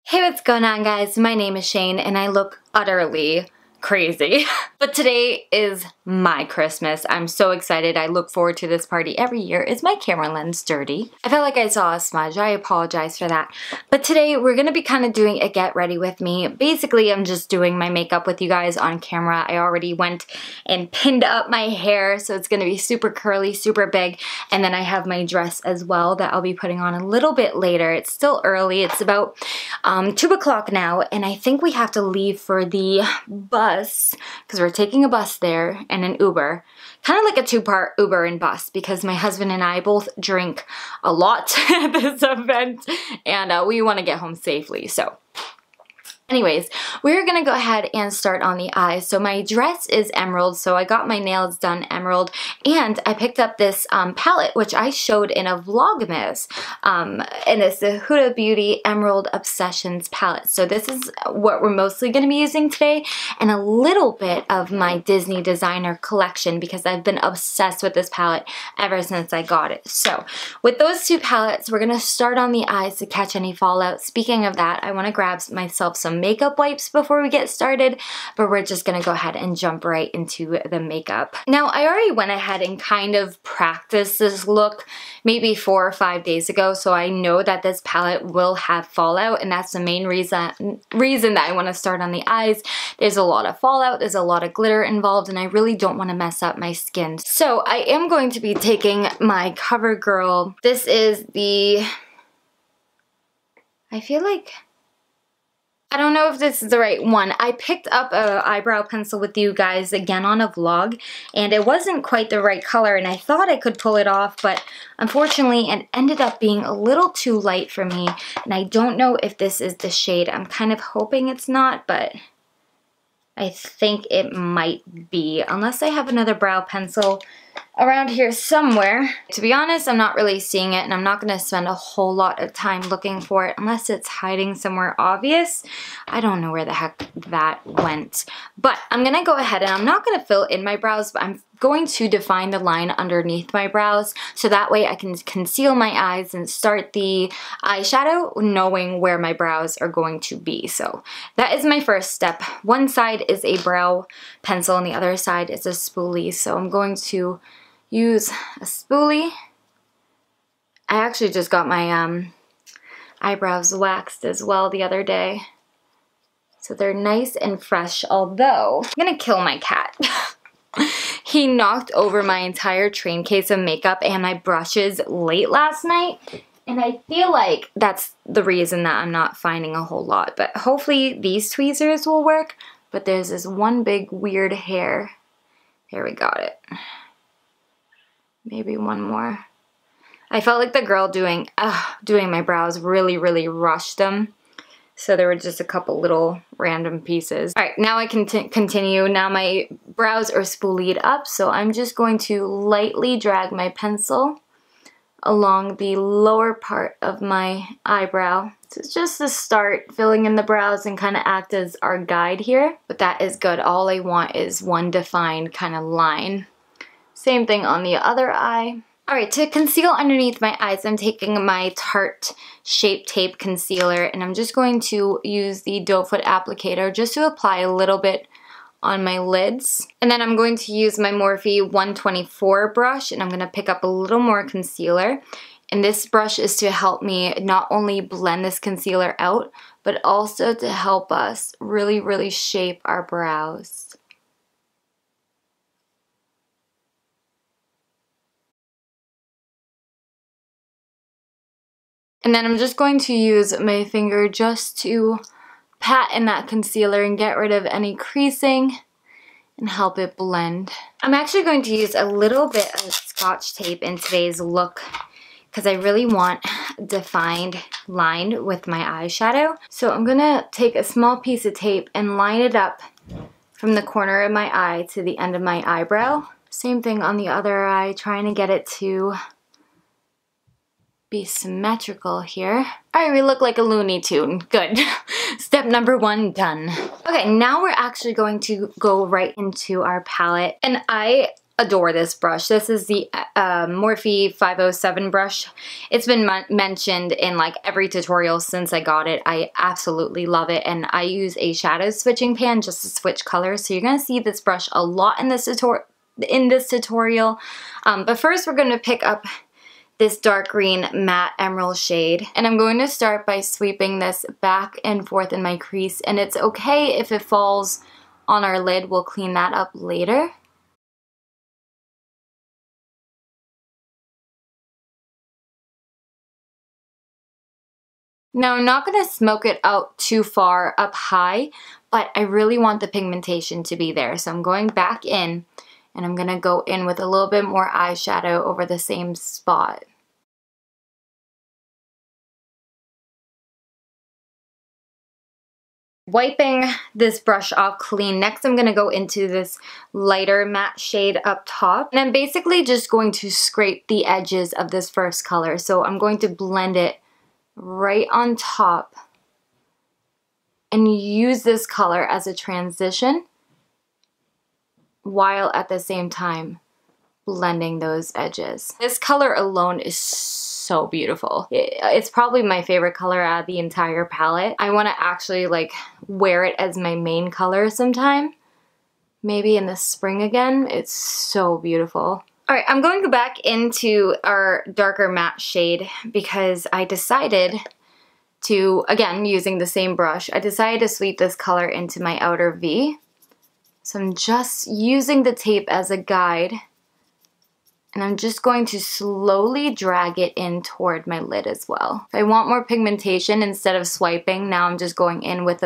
Hey, what's going on, guys? My name is Shane and I look utterly crazy. But today is my Christmas. I'm so excited. I look forward to this party every year. Is my camera lens dirty? I felt like I saw a smudge. I apologize for that. But today we're going to be kind of doing a get ready with me. Basically, I'm just doing my makeup with you guys on camera. I already went and pinned up my hair, so it's going to be super curly, super big. And then I have my dress as well that I'll be putting on a little bit later. It's still early. It's about 2 o'clock now, and I think we have to leave for the bus because we're taking a bus there and an Uber. Kind of like a two-part Uber and bus because my husband and I both drink a lot at this event and we want to get home safely. So anyways, we're gonna go ahead and start on the eyes. So my dress is emerald, so I got my nails done emerald, and I picked up this palette, which I showed in a vlogmas, and it's the Hudabeauty Emerald Obsessions palette. So this is what we're mostly gonna be using today, and a little bit of my Disney designer collection because I've been obsessed with this palette ever since I got it. So with those two palettes, we're gonna start on the eyes to catch any fallout. Speaking of that, I wanna grab myself some makeup wipes before we get started, but we're just gonna go ahead and jump right into the makeup. Now, I already went ahead and kind of practiced this look maybe 4 or 5 days ago, so I know that this palette will have fallout, and that's the main reason that I want to start on the eyes. There's a lot of fallout, there's a lot of glitter involved, and I really don't want to mess up my skin. So I am going to be taking my CoverGirl. This is the, I feel like, I don't know if this is the right one. I picked up an eyebrow pencil with you guys again on a vlog, and it wasn't quite the right color, and I thought I could pull it off, but unfortunately it ended up being a little too light for me, and I don't know if this is the shade. I'm kind of hoping it's not, but I think it might be, unless I have another brow pencil around here somewhere. To be honest, I'm not really seeing it, and I'm not going to spend a whole lot of time looking for it unless it's hiding somewhere obvious. I don't know where the heck that went. But I'm going to go ahead, and I'm not going to fill in my brows, but I'm going to define the line underneath my brows so that way I can conceal my eyes and start the eyeshadow knowing where my brows are going to be. So that is my first step. One side is a brow pencil and the other side is a spoolie. So I'm going to use a spoolie. I actually just got my eyebrows waxed as well the other day. So they're nice and fresh, although I'm gonna kill my cat. He knocked over my entire train case of makeup and my brushes late last night, and I feel like that's the reason that I'm not finding a whole lot, but hopefully these tweezers will work. But there's this one big weird hair. There, we got it. Maybe one more. I felt like the girl doing my brows really rushed them. So there were just a couple little random pieces. All right, now I can continue. Now my brows are spoolied up, so I'm just going to lightly drag my pencil along the lower part of my eyebrow. So it's just to start filling in the brows and kind of act as our guide here. But that is good. All I want is one defined kind of line. Same thing on the other eye. Alright, to conceal underneath my eyes, I'm taking my Tarte Shape Tape Concealer, and I'm just going to use the doe foot applicator just to apply a little bit on my lids. And then I'm going to use my Morphe 124 brush, and I'm going to pick up a little more concealer. And this brush is to help me not only blend this concealer out, but also to help us really shape our brows. And then I'm just going to use my finger just to pat in that concealer and get rid of any creasing and help it blend. I'm actually going to use a little bit of Scotch tape in today's look because I really want a defined line with my eyeshadow. So I'm going to take a small piece of tape and line it up from the corner of my eye to the end of my eyebrow. Same thing on the other eye, trying to get it to be symmetrical here. Alright, we look like a Looney Tune. Good. Step number 1 done. Okay, now we're actually going to go right into our palette. And I adore this brush. This is the Morphe 507 brush. It's been mentioned in like every tutorial since I got it. I absolutely love it, and I use a shadow switching pan just to switch colors. So you're gonna see this brush a lot in this tutorial. But first we're gonna pick up this dark green matte emerald shade, and I'm going to start by sweeping this back and forth in my crease, and it's okay if it falls on our lid. We'll clean that up later. Now, I'm not going to smoke it out too far up high, but I really want the pigmentation to be there. So I'm going back in, and I'm going to go in with a little bit more eyeshadow over the same spot. Wiping this brush off clean, next I'm going to go into this lighter matte shade up top. And I'm basically just going to scrape the edges of this first color. So I'm going to blend it right on top and use this color as a transition while at the same time blending those edges. This color alone is so beautiful. It's probably my favorite color out of the entire palette. I want to actually like wear it as my main color sometime. Maybe in the spring again. It's so beautiful. Alright, I'm going to go back into our darker matte shade because I decided to, again, using the same brush, I decided to sweep this color into my outer V. So I'm just using the tape as a guide, and I'm just going to slowly drag it in toward my lid as well. If I want more pigmentation, instead of swiping, now I'm just going in with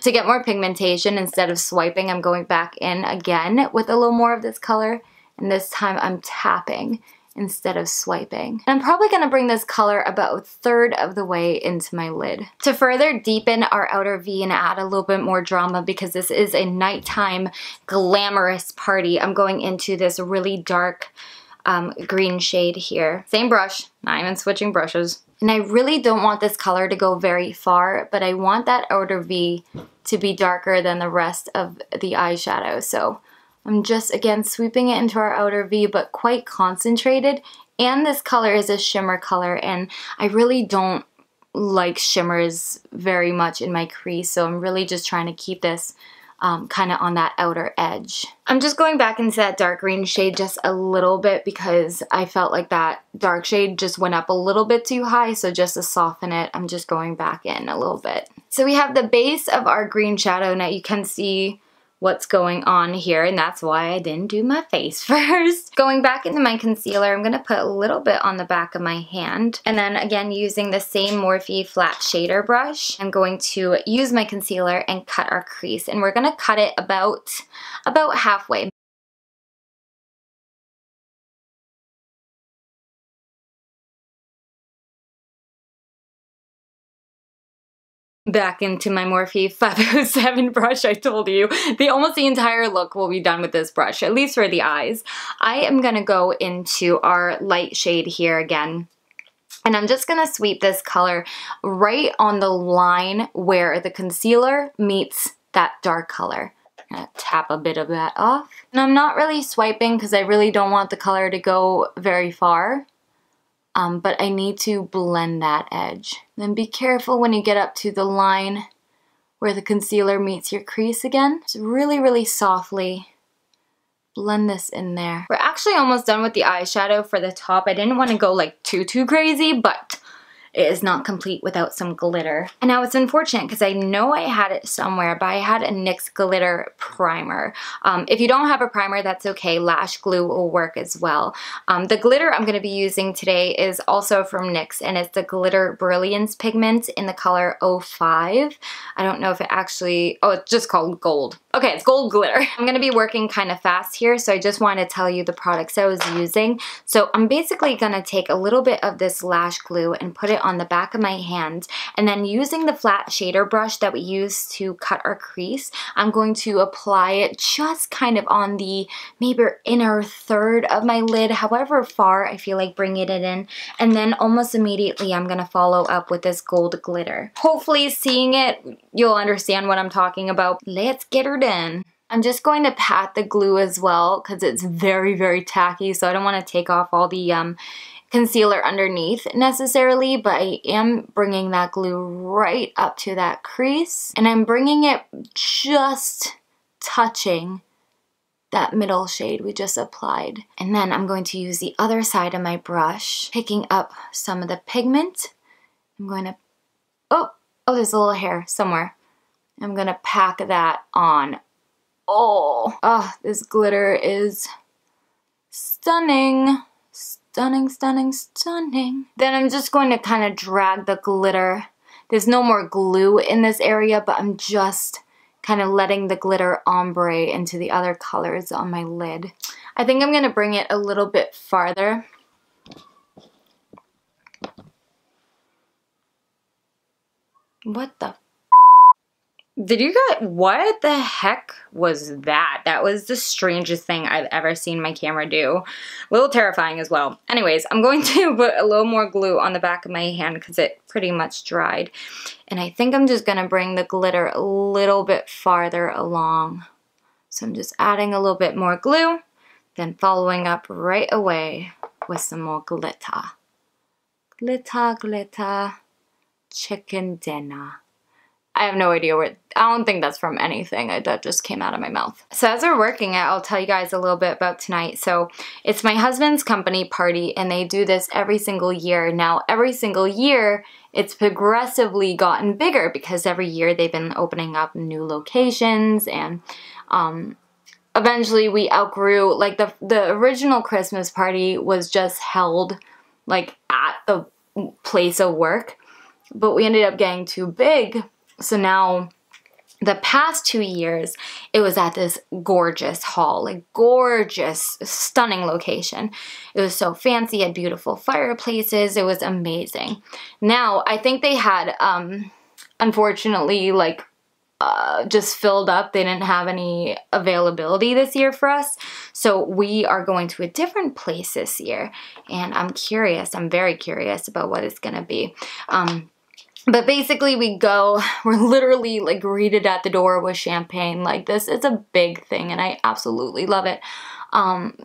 to get more pigmentation, instead of swiping, I'm going back in again with a little more of this color, and this time I'm tapping instead of swiping. And I'm probably going to bring this color about a third of the way into my lid. To further deepen our outer V and add a little bit more drama, because this is a nighttime glamorous party, I'm going into this really dark green shade here. Same brush, not even switching brushes. And I really don't want this color to go very far, but I want that outer V to be darker than the rest of the eyeshadow. So I'm just, again, sweeping it into our outer V, but quite concentrated. And this color is a shimmer color, and I really don't like shimmers very much in my crease, so I'm really just trying to keep this kind of on that outer edge. I'm just going back into that dark green shade just a little bit because I felt like that dark shade just went up a little bit too high, so just to soften it, I'm just going back in a little bit. So we have the base of our green shadow. Now you can see what's going on here, and that's why I didn't do my face first. Going back into my concealer, I'm going to put a little bit on the back of my hand, and then again using the same Morphe flat shader brush, I'm going to use my concealer and cut our crease, and we're going to cut it about halfway. Back into my Morphe 507 brush. I told you, almost the entire look will be done with this brush, at least for the eyes. I am going to go into our light shade here again, and I'm just going to sweep this color right on the line where the concealer meets that dark color. I'm going to tap a bit of that off. And I'm not really swiping because I really don't want the color to go very far. But I need to blend that edge. Then be careful when you get up to the line where the concealer meets your crease again. Just really, really softly blend this in there. We're actually almost done with the eyeshadow for the top. I didn't want to go like too crazy, but it is not complete without some glitter. And now it's unfortunate because I know I had it somewhere, but I had a NYX glitter primer. If you don't have a primer, that's okay. Lash glue will work as well. The glitter I'm going to be using today is also from NYX, and it's the Glitter Brilliance pigment in the color 05. I don't know if it actually, oh, it's just called gold. Okay, it's gold glitter. I'm going to be working kind of fast here, so I just want to tell you the products I was using. So I'm basically going to take a little bit of this lash glue and put it on the back of my hand, and then using the flat shader brush that we use to cut our crease, I'm going to apply it just kind of on the maybe inner third of my lid, however far I feel like bringing it in, and then almost immediately I'm going to follow up with this gold glitter. Hopefully seeing it, you'll understand what I'm talking about. Let's get her done. I'm just going to pat the glue as well because it's very, very tacky, so I don't want to take off all the concealer underneath necessarily, but I am bringing that glue right up to that crease, and I'm bringing it just touching that middle shade we just applied. And then I'm going to use the other side of my brush, picking up some of the pigment. I'm going to, oh, there's a little hair somewhere. I'm going to pack that on. Oh, this glitter is stunning. Stunning, stunning, stunning. Then I'm just going to kind of drag the glitter. There's no more glue in this area, but I'm just kind of letting the glitter ombre into the other colors on my lid. I think I'm going to bring it a little bit farther. What the? Did you guys, what the heck was that? That was the strangest thing I've ever seen my camera do. A little terrifying as well. Anyways, I'm going to put a little more glue on the back of my hand because it pretty much dried. And I think I'm just going to bring the glitter a little bit farther along. So I'm just adding a little bit more glue, then following up right away with some more glitter. Glitter, glitter, chicken dinner. I have no idea where, I don't think that's from anything. That just came out of my mouth. So as we're working it, I'll tell you guys a little bit about tonight. So it's my husband's company party, and they do this every single year. Now, every single year, it's progressively gotten bigger because every year they've been opening up new locations, and eventually we outgrew, like the original Christmas party was just held like at the place of work, but we ended up getting too big. So now, the past 2 years, it was at this gorgeous hall, like gorgeous, stunning location. It was so fancy, had beautiful fireplaces, it was amazing. Now, I think they had, unfortunately, like, just filled up. They didn't have any availability this year for us. So we are going to a different place this year. And I'm curious, I'm very curious about what it's gonna be. But basically we go, we're literally like greeted at the door with champagne. Like this is a big thing and I absolutely love it.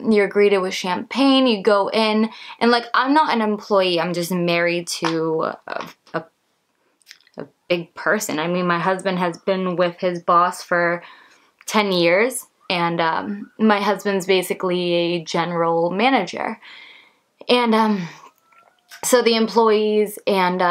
You're greeted with champagne, you go in, and like I'm not an employee, I'm just married to a big person. I mean, my husband has been with his boss for 10 years and my husband's basically a general manager. And so the employees and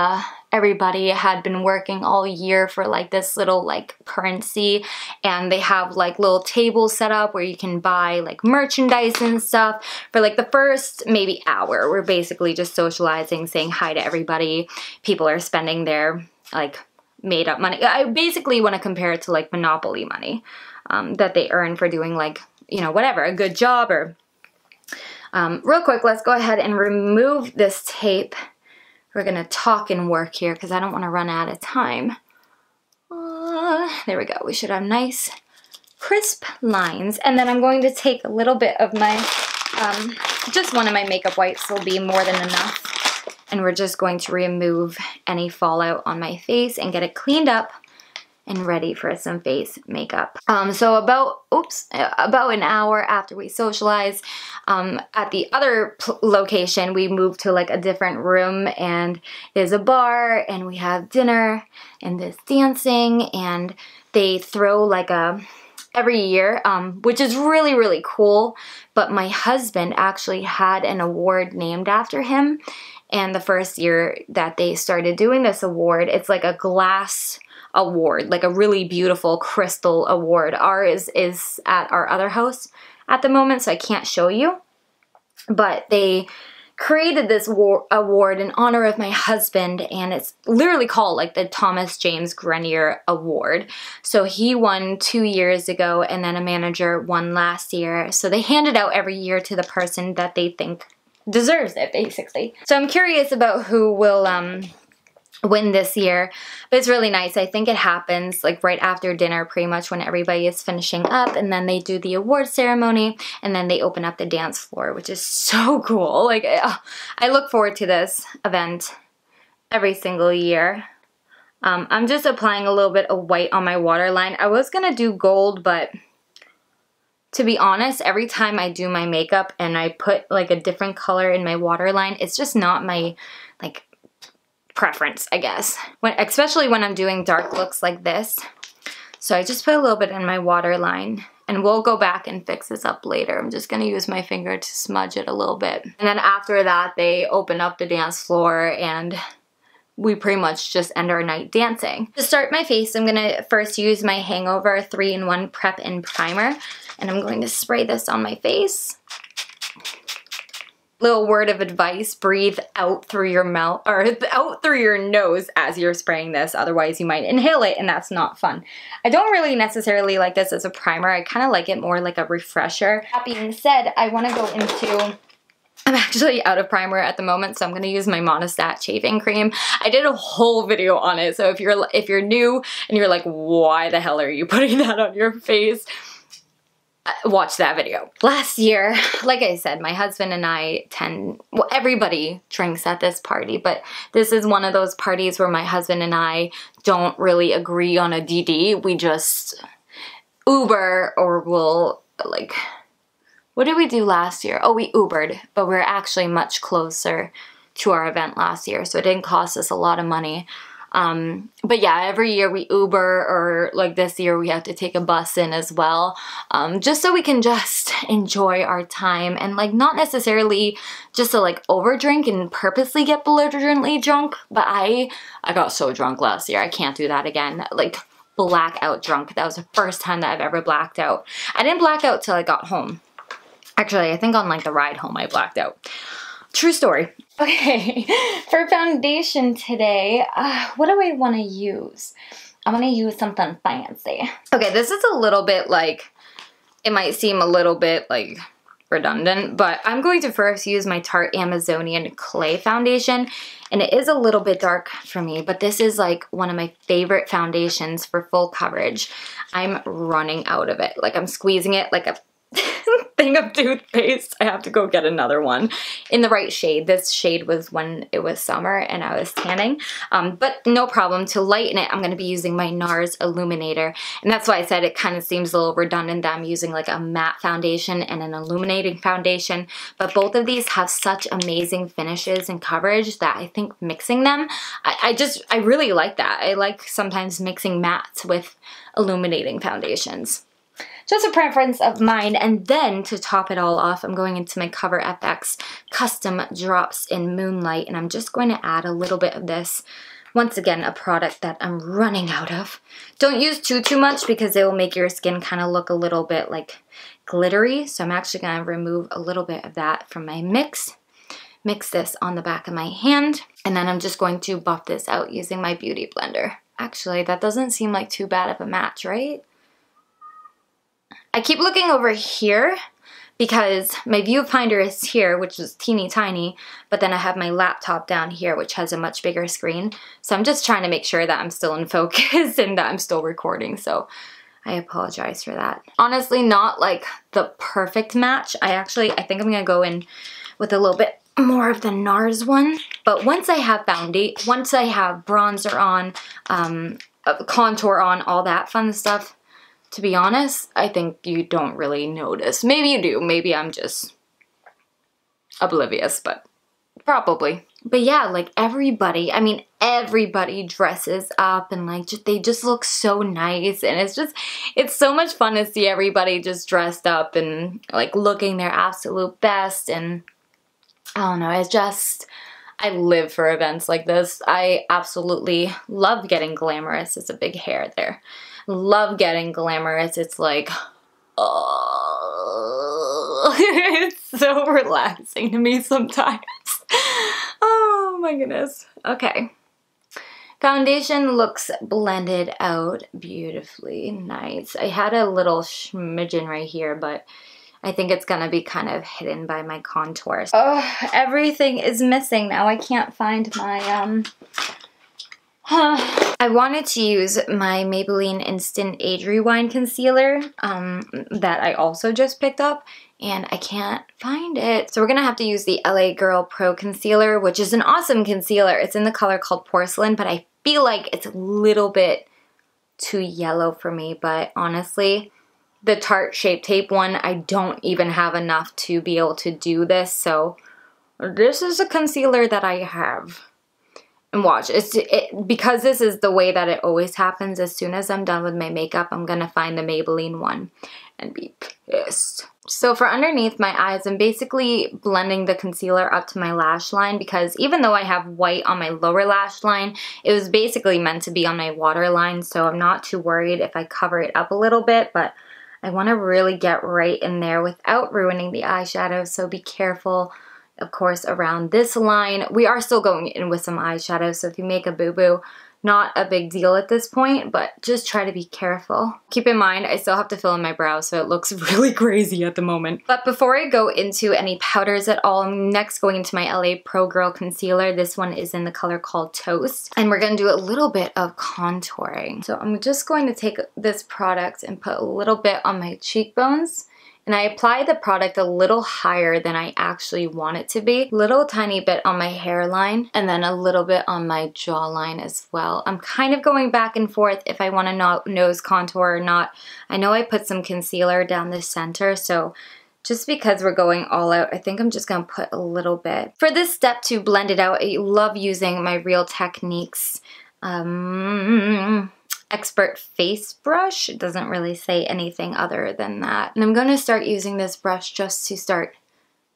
everybody had been working all year for like this little like currency, and they have like little tables set up where you can buy like merchandise and stuff. For like the first maybe hour, we're basically just socializing, saying hi to everybody. People are spending their like made up money. I basically want to compare it to like Monopoly money that they earn for doing like, you know, whatever, a good job or real quick, let's go ahead and remove this tape. We're going to talk and work here because I don't want to run out of time. There we go. We should have nice, crisp lines. And then I'm going to take a little bit of my, just one of my makeup wipes will be more than enough. And we're just going to remove any fallout on my face and get it cleaned up and ready for some face makeup. So about an hour after we socialize, at the other location, we moved to like a different room, and there's a bar, and we have dinner, and there's dancing, and they throw like every year, which is really, really cool, but my husband actually had an award named after him, and the first year that they started doing this award, it's like a glass award, like a really beautiful crystal award. Ours is at our other house at the moment, so I can't show you. But they created this award in honor of my husband, and it's literally called like the Thomas James Grenier Award. So he won 2 years ago, and then a manager won last year. So they hand it out every year to the person that they think deserves it, basically. So I'm curious about who will win this year, but it's really nice. I think it happens like right after dinner, pretty much when everybody is finishing up, and then they do the award ceremony, and then they open up the dance floor, which is so cool. Like I look forward to this event every single year. I'm just applying a little bit of white on my waterline. I was gonna do gold, but to be honest, every time I do my makeup and I put like a different color in my waterline, it's just not my like preference, I guess. Especially when I'm doing dark looks like this. So I just put a little bit in my waterline, and we'll go back and fix this up later. I'm just gonna use my finger to smudge it a little bit. And then after that, they open up the dance floor and we pretty much just end our night dancing. To start my face, I'm gonna first use my Hangover 3-in-1 Prep and Primer, and I'm going to spray this on my face. Little word of advice, breathe out through your mouth, or out through your nose as you're spraying this, otherwise you might inhale it and that's not fun. I don't really necessarily like this as a primer, I kind of like it more like a refresher. That being said, I want to go into, I'm actually out of primer at the moment, so I'm going to use my Monistat shaving cream. I did a whole video on it, so if you're new and you're like, why the hell are you putting that on your face? Watch that video. Last year, like I said, my husband and I well, everybody drinks at this party, but this is one of those parties where my husband and I don't really agree on a DD. We just Uber, or we'll like, what did we do last year? Oh, we Ubered, but we're actually much closer to our event last year, so it didn't cost us a lot of money. But yeah, every year we Uber, or like this year we have to take a bus in as well, just so we can just enjoy our time and like not necessarily just to like overdrink and purposely get belligerently drunk, but I got so drunk last year, I can't do that again, like blackout drunk. That was the first time that I've ever blacked out. I didn't black out till I got home. Actually, I think on like the ride home I blacked out. True story. Okay, for foundation today, what do I want to use? I'm going to use something fancy. Okay, this is a little bit like, it might seem a little bit like redundant, but I'm going to first use my Tarte Amazonian Clay Foundation, and it is a little bit dark for me, but this is like one of my favorite foundations for full coverage. I'm running out of it. Like I'm squeezing it like a thing of toothpaste. I have to go get another one in the right shade. This shade was when it was summer and I was tanning, but no problem. To lighten it, I'm going to be using my NARS Illuminator, and that's why I said it kind of seems a little redundant that I'm using like a matte foundation and an illuminating foundation, but both of these have such amazing finishes and coverage that I think mixing them, I really like that. I like sometimes mixing mattes with illuminating foundations. Just a preference of mine. And then to top it all off, I'm going into my Cover FX Custom Drops in Moonlight, and I'm just going to add a little bit of this. Once again, a product that I'm running out of. Don't use too much because it will make your skin kind of look a little bit like glittery. So I'm actually going to remove a little bit of that from my mix. Mix this on the back of my hand, and then I'm just going to buff this out using my Beauty Blender. Actually, that doesn't seem like too bad of a match, right? I keep looking over here because my viewfinder is here, which is teeny tiny, but then I have my laptop down here, which has a much bigger screen. So I'm just trying to make sure that I'm still in focus and that I'm still recording, so I apologize for that. Honestly, not like the perfect match. I think I'm gonna go in with a little bit more of the NARS one, but once I have bronzer on, contour on, all that fun stuff, to be honest, I think you don't really notice. Maybe you do. Maybe I'm just oblivious, but probably. But yeah, like everybody, I mean, everybody dresses up and like they just look so nice, and it's so much fun to see everybody just dressed up and like looking their absolute best. And I don't know, I live for events like this. I absolutely love getting glamorous. It's a big hair there. Love getting glamorous. It's like, oh, it's so relaxing to me sometimes. Oh my goodness. Okay. Foundation looks blended out beautifully. Nice. I had a little smidgen right here, but I think it's gonna be kind of hidden by my contours. Oh, everything is missing now. I can't find my, I wanted to use my Maybelline Instant Age Rewind Concealer that I also just picked up, and I can't find it. So we're gonna have to use the LA Girl Pro Concealer, which is an awesome concealer. It's in the color called Porcelain, but I feel like it's a little bit too yellow for me, but honestly, the Tarte Shape Tape one, I don't even have enough to be able to do this, so this is a concealer that I have. And watch, because this is the way that it always happens, as soon as I'm done with my makeup, I'm gonna find the Maybelline one and be pissed. So for underneath my eyes, I'm basically blending the concealer up to my lash line, because even though I have white on my lower lash line, it was basically meant to be on my waterline, so I'm not too worried if I cover it up a little bit, but I want to really get right in there without ruining the eyeshadow, so be careful. Of course, around this line, we are still going in with some eyeshadow, so if you make a boo-boo, not a big deal at this point, but just try to be careful. Keep in mind, I still have to fill in my brows, so it looks really crazy at the moment. But before I go into any powders at all, I'm next going into my LA Pro Girl Concealer. This one is in the color called Toast, and we're going to do a little bit of contouring. So I'm just going to take this product and put a little bit on my cheekbones. And I apply the product a little higher than I actually want it to be. Little tiny bit on my hairline and then a little bit on my jawline as well. I'm kind of going back and forth if I want to nose contour or not. I know I put some concealer down the center, so just because we're going all out, I think I'm just going to put a little bit. For this step to blend it out, I love using my Real Techniques Expert Face Brush. It doesn't really say anything other than that. And I'm going to start using this brush just to start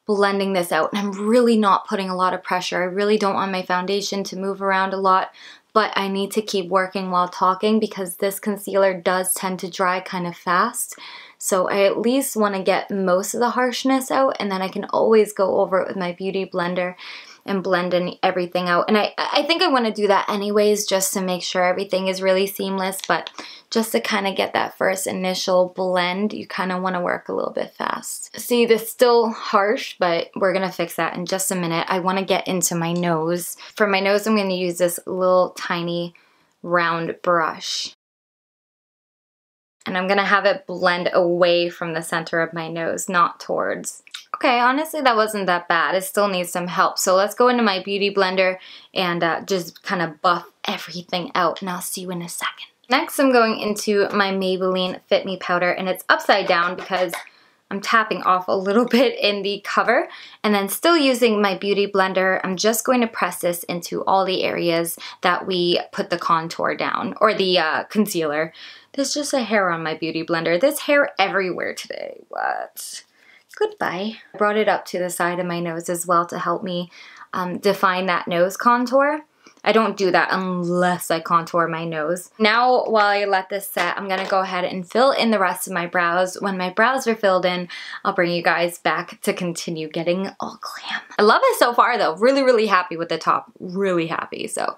blending this out. And I'm really not putting a lot of pressure. I really don't want my foundation to move around a lot, but I need to keep working while talking because this concealer does tend to dry kind of fast. So I at least want to get most of the harshness out, and then I can always go over it with my beauty blender and blend everything out. And I think I want to do that anyways, just to make sure everything is really seamless, but just to kind of get that first initial blend, you kind of want to work a little bit fast. See, this is still harsh, but we're going to fix that in just a minute. I want to get into my nose. For my nose, I'm going to use this little tiny round brush. And I'm going to have it blend away from the center of my nose, not towards. Okay, honestly, that wasn't that bad. It still needs some help. So let's go into my beauty blender and just kind of buff everything out, and I'll see you in a second. Next, I'm going into my Maybelline Fit Me powder, and it's upside down because I'm tapping off a little bit in the cover, and then still using my beauty blender, I'm just going to press this into all the areas that we put the contour down, or the concealer. There's just a hair on my beauty blender. There's hair everywhere today. What? Goodbye. I brought it up to the side of my nose as well to help me define that nose contour. I don't do that unless I contour my nose. Now, while I let this set, I'm gonna go ahead and fill in the rest of my brows. When my brows are filled in, I'll bring you guys back to continue getting all glam. I love it so far though. Really, really happy with the top. Really happy, so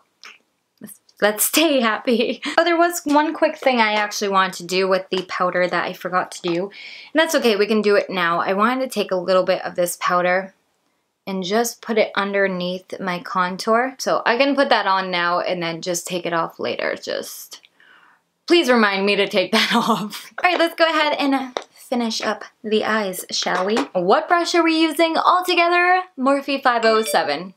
let's stay happy. Oh, there was one quick thing I actually wanted to do with the powder that I forgot to do. And that's okay, we can do it now. I wanted to take a little bit of this powder and just put it underneath my contour. So I can put that on now and then just take it off later. Just please remind me to take that off. All right, let's go ahead and finish up the eyes, shall we? What brush are we using all together? Morphe 507.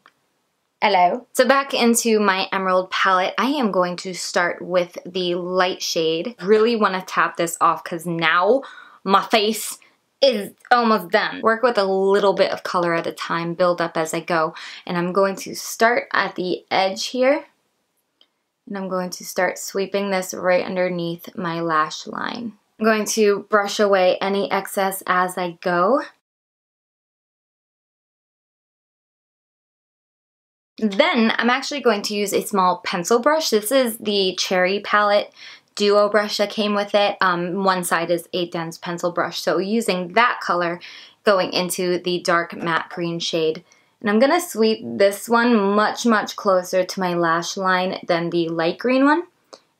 Hello. So back into my Emerald palette, I am going to start with the light shade. Really want to tap this off because now my face is almost done. Work with a little bit of color at a time, build up as I go. And I'm going to start at the edge here. And I'm going to start sweeping this right underneath my lash line. I'm going to brush away any excess as I go. Then I'm actually going to use a small pencil brush. This is the Cherry palette duo brush that came with it. One side is a dense pencil brush, so using that color going into the dark matte green shade. And I'm going to sweep this one much, much closer to my lash line than the light green one.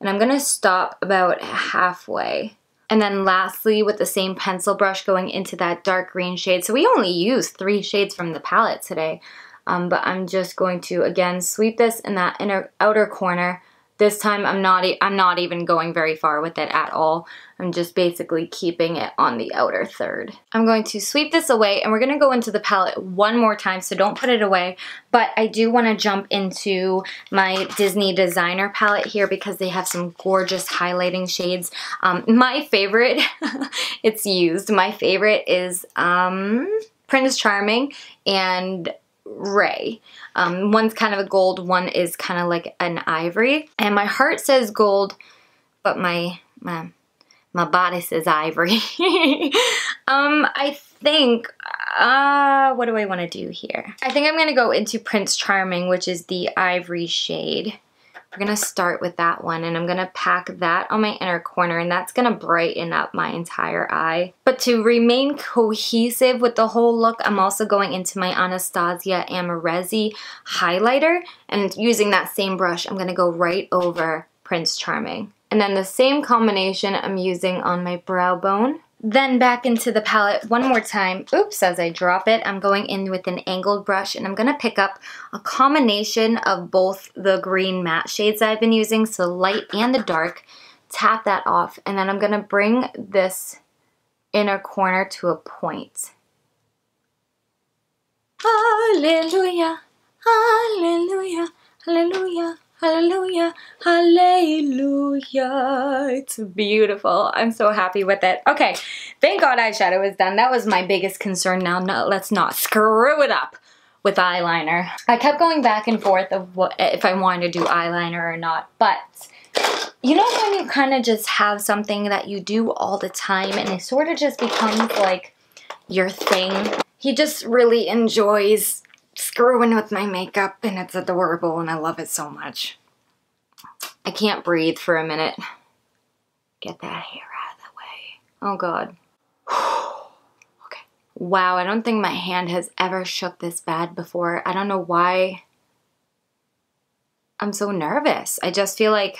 And I'm going to stop about halfway. And then lastly, with the same pencil brush going into that dark green shade. So we only used 3 shades from the palette today. But I'm just going to, again, sweep this in that outer corner, This time I'm not even going very far with it at all. I'm just basically keeping it on the outer third. I'm going to sweep this away and we're going to go into the palette one more time, so don't put it away. But I do want to jump into my Disney designer palette here because they have some gorgeous highlighting shades. My favorite, it's used, my favorite is Prince Charming and Ray. One's kind of a gold, one is kind of like an ivory. And my heart says gold, but my body says ivory. I think, what do I want to do here? I think I'm going to go into Prince Charming, which is the ivory shade. We're going to start with that one, and I'm going to pack that on my inner corner, and that's going to brighten up my entire eye. But to remain cohesive with the whole look, I'm also going into my Anastasia Amorezi highlighter, and using that same brush, I'm going to go right over Prince Charming. And then the same combination I'm using on my brow bone. Then back into the palette one more time. Oops, as I drop it, I'm going in with an angled brush and I'm going to pick up a combination of both the green matte shades I've been using, so light and the dark. Tap that off, and then I'm going to bring this inner corner to a point. Hallelujah, hallelujah, hallelujah. Hallelujah, hallelujah. It's beautiful. I'm so happy with it. Okay, thank God eyeshadow is done. That was my biggest concern. Now let's not screw it up with eyeliner. I kept going back and forth of what if I wanted to do eyeliner or not, but you know when you kind of just have something that you do all the time and it sort of just becomes like your thing? He just really enjoys screwing with my makeup, and it's adorable and I love it so much. I can't breathe for a minute. Get that hair out of the way. Oh God. Okay. Wow, I don't think my hand has ever shook this bad before. I don't know why I'm so nervous. I just feel like,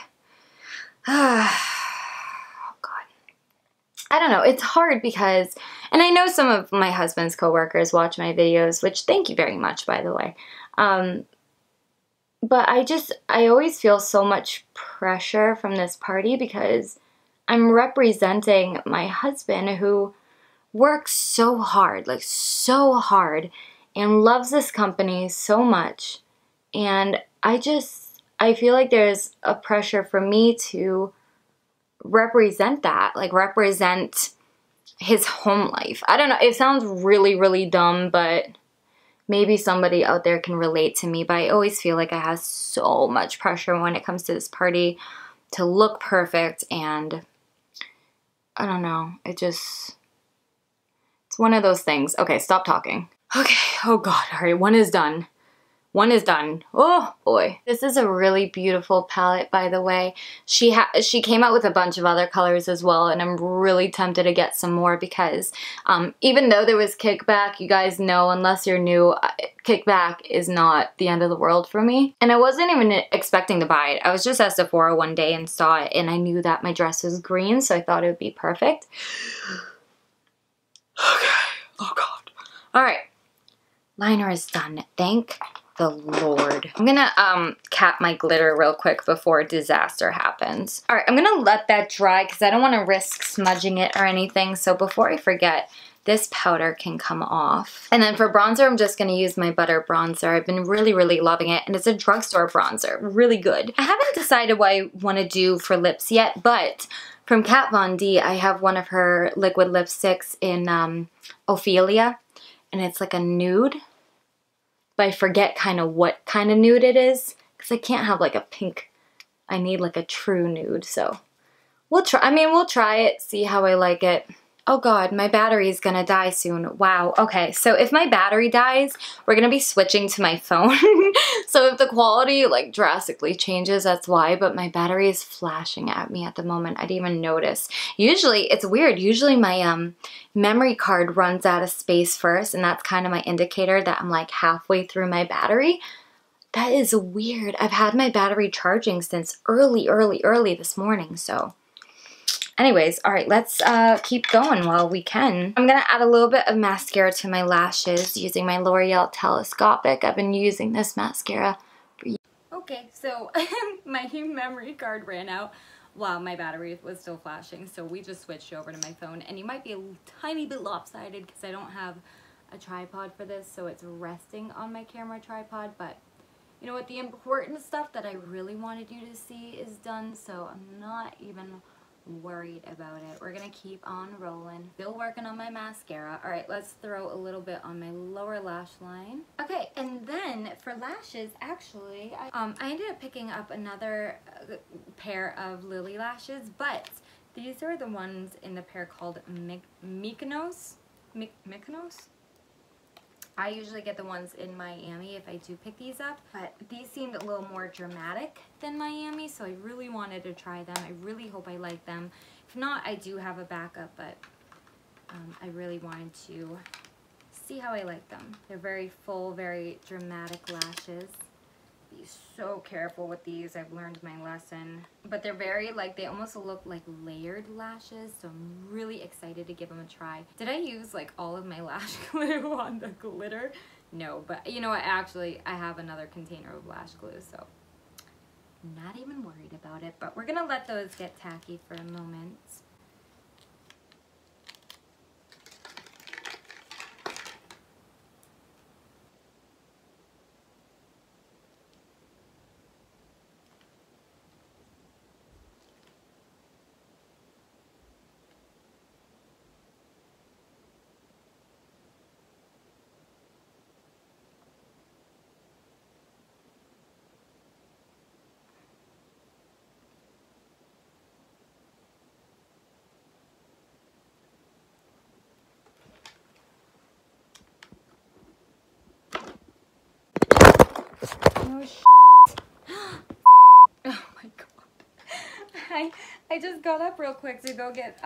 oh God. I don't know, it's hard because, and I know some of my husband's coworkers watch my videos, which thank you very much, by the way. But I always feel so much pressure from this party because I'm representing my husband who works so hard, like so hard, and loves this company so much. And I feel like there's a pressure for me to represent that, like represent his home life. I don't know, it sounds really, really dumb, but maybe somebody out there can relate to me, but I always feel like I have so much pressure when it comes to this party to look perfect, and I don't know, it's one of those things. Okay, stop talking. Okay, oh God, all right, one is done. One is done. Oh boy. This is a really beautiful palette, by the way. She came out with a bunch of other colors as well, and I'm really tempted to get some more because even though there was kickback, you guys know, unless you're new, kickback is not the end of the world for me. And I wasn't even expecting to buy it. I was just at Sephora one day and saw it, and I knew that my dress was green, so I thought it would be perfect. Okay. Oh God. All right. Liner is done. Thank the Lord. I'm gonna cap my glitter real quick before disaster happens. All right, I'm gonna let that dry because I don't want to risk smudging it or anything. So before I forget, this powder can come off. And then for bronzer, I'm just gonna use my Butter bronzer. I've been really, really loving it, and it's a drugstore bronzer. Really good. I haven't decided what I want to do for lips yet, but from Kat Von D, I have one of her liquid lipsticks in Ophelia, and it's like a nude. But I forget kind of what kind of nude it is because I can't have like a pink. I need like a true nude, so we'll try. I mean, we'll try it, see how I like it. Oh God, my battery is gonna die soon. Wow, okay, so if my battery dies, we're gonna be switching to my phone. So if the quality like drastically changes, that's why, but my battery is flashing at me at the moment. I didn't even notice. Usually, it's weird, usually my memory card runs out of space first, and that's kind of my indicator that I'm like halfway through my battery. That is weird. I've had my battery charging since early this morning, so. Anyways, all right, let's keep going while we can. I'm gonna add a little bit of mascara to my lashes using my L'Oreal Telescopic. I've been using this mascara for years. Okay, so my memory card ran out while my battery was still flashing, so we just switched over to my phone. And you might be a tiny bit lopsided because I don't have a tripod for this, so it's resting on my camera tripod. But you know what, the important stuff that I really wanted you to see is done, so I'm not even worried about it. We're gonna keep on rolling. Still working on my mascara. All right, let's throw a little bit on my lower lash line. Okay, and then for lashes, actually, I ended up picking up another pair of Lily lashes, but these are the ones in the pair called Mykonos. Mykonos? I usually get the ones in Miami if I do pick these up, but these seemed a little more dramatic than Miami, so I really wanted to try them. I really hope I like them. If not, I do have a backup, but I really wanted to see how I like them. They're very full, very dramatic lashes. Be so careful with these. I've learned my lesson. But they're very, like, they almost look like layered lashes, so I'm really excited to give them a try. Did I use, like, all of my lash glue on the glitter? No, but you know what? Actually, I have another container of lash glue, so not even worried about it. But we're gonna let those get tacky for a moment. Oh, oh my god. I just got up real quick to go get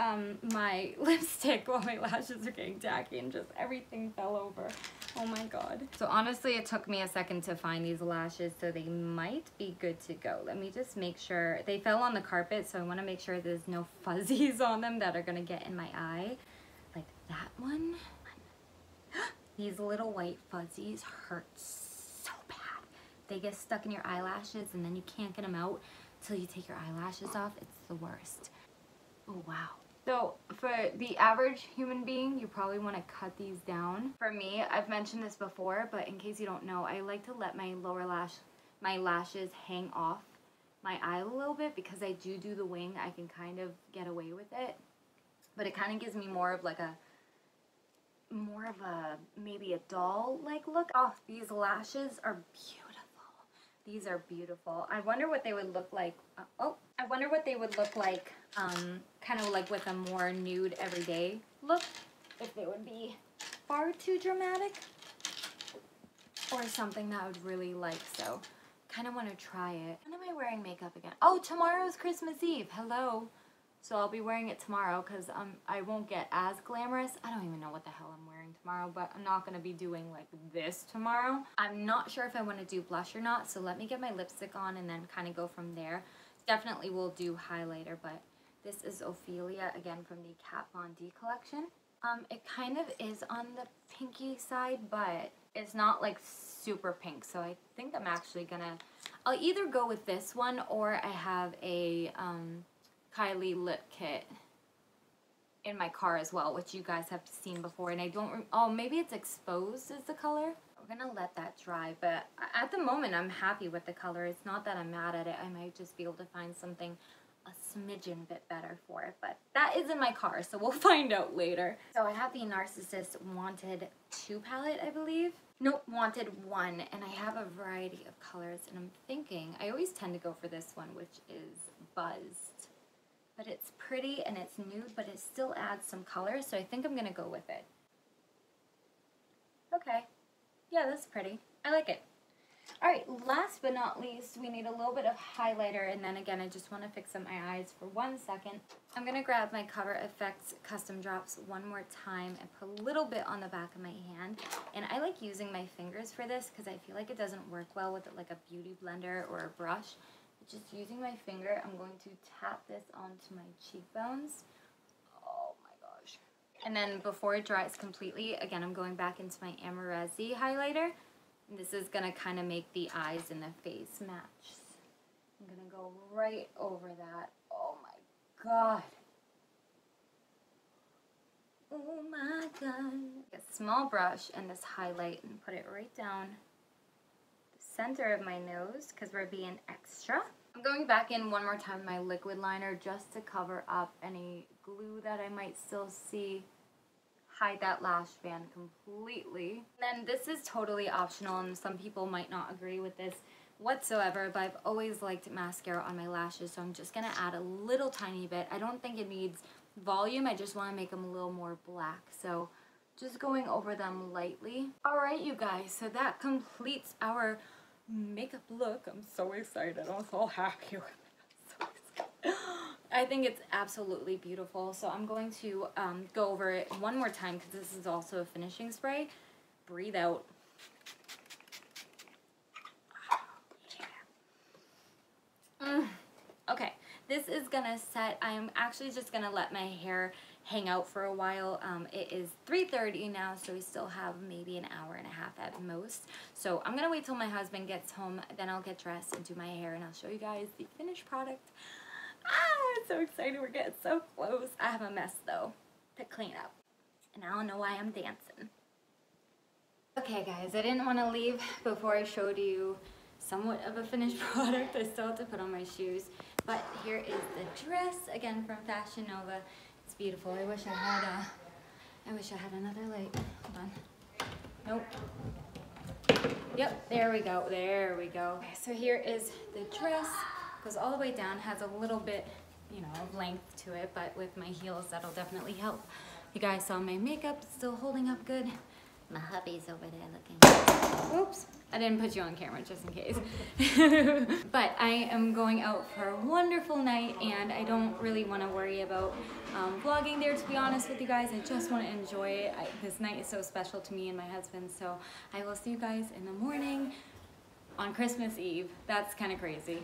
my lipstick while my lashes are getting tacky and just everything fell over. Oh my god. So honestly, it took me a second to find these lashes, so they might be good to go. Let me just make sure. They fell on the carpet, so I want to make sure there's no fuzzies on them that are going to get in my eye. Like that one. These little white fuzzies hurt so bad. They get stuck in your eyelashes and then you can't get them out till you take your eyelashes off. It's the worst. Oh wow. So for the average human being, you probably want to cut these down. For me, I've mentioned this before, but in case you don't know, I like to let my my lashes hang off my eye a little bit because I do the wing. I can kind of get away with it, but it kind of gives me more of maybe a doll-like look. Oh, these lashes are beautiful. These are beautiful. I wonder what they would look like. I wonder what they would look like, kind of like with a more nude everyday look. If they would be far too dramatic or something that I would really like. So, kind of want to try it. When am I wearing makeup again? Oh, tomorrow's Christmas Eve. Hello. So I'll be wearing it tomorrow because I won't get as glamorous. I don't even know what the hell I'm wearing tomorrow, but I'm not going to be doing like this tomorrow. I'm not sure if I want to do blush or not, so let me get my lipstick on and then kind of go from there. Definitely will do highlighter, but this is Ophelia, again from the Kat Von D collection. It kind of is on the pinky side, but it's not like super pink, so I think I'm actually going to... I'll either go with this one or I have a... Kylie lip kit in my car as well, which you guys have seen before, and I don't, oh, maybe it's Exposed is the color. We're gonna let that dry, but at the moment I'm happy with the color. It's not that I'm mad at it. I might just be able to find something a smidgen bit better for it, but that is in my car, so we'll find out later. So I have the Narcissist Wanted 2 palette, I believe. Nope, Wanted 1, and I have a variety of colors, and I'm thinking, I always tend to go for this one, which is Buzzed. But it's pretty and it's nude, but it still adds some color, so I think I'm going to go with it. Okay. Yeah, that's pretty. I like it. Alright, last but not least, we need a little bit of highlighter, and then again, I just want to fix up my eyes for 1 second. I'm going to grab my Cover FX Custom Drops one more time and put a little bit on the back of my hand. And I like using my fingers for this because I feel like it doesn't work well with like a beauty blender or a brush. Just using my finger, I'm going to tap this onto my cheekbones. Oh my gosh. And then before it dries completely, again, I'm going back into my Amarezzi highlighter This is gonna kind of make the eyes and the face match. I'm gonna go right over that. Oh my god. Oh my god. Get a small brush and this highlight and put it right down the center of my nose because we're being extra. I'm going back in one more time with my liquid liner just to cover up any glue that I might still see. Hide that lash band completely. And then this is totally optional and some people might not agree with this whatsoever, but I've always liked mascara on my lashes, so I'm just gonna add a little tiny bit. I don't think it needs volume, I just want to make them a little more black, so just going over them lightly. Alright you guys, so that completes our makeup look. I'm so excited, I'm so happy. I think it's absolutely beautiful, so I'm going to go over it one more time because this is also a finishing spray. Breathe out. Okay, this is gonna set. I'm actually just gonna let my hair hang out for a while. It is 3:30 now, so we still have maybe an hour and a half at most. So I'm gonna wait till my husband gets home, then I'll get dressed and do my hair, and I'll show you guys the finished product. I'm so excited, we're getting so close. I have a mess though to clean up, and I don't know why I'm dancing. Okay guys, I didn't want to leave before I showed you somewhat of a finished product. I still have to put on my shoes, but here is the dress, again from Fashion Nova. It's beautiful. I wish I had another light. Hold on. Nope. Yep, there we go, there we go. Okay, so here is the dress. Goes all the way down, has a little bit, you know, of length to it, but with my heels, that'll definitely help. You guys saw my makeup, it's still holding up good. My hubby's over there looking. Oops, I didn't put you on camera just in case. But I am going out for a wonderful night, and I don't really want to worry about vlogging there, to be honest with you guys. I just want to enjoy it. This night is so special to me and my husband, so I will see you guys in the morning on Christmas Eve. That's kind of crazy.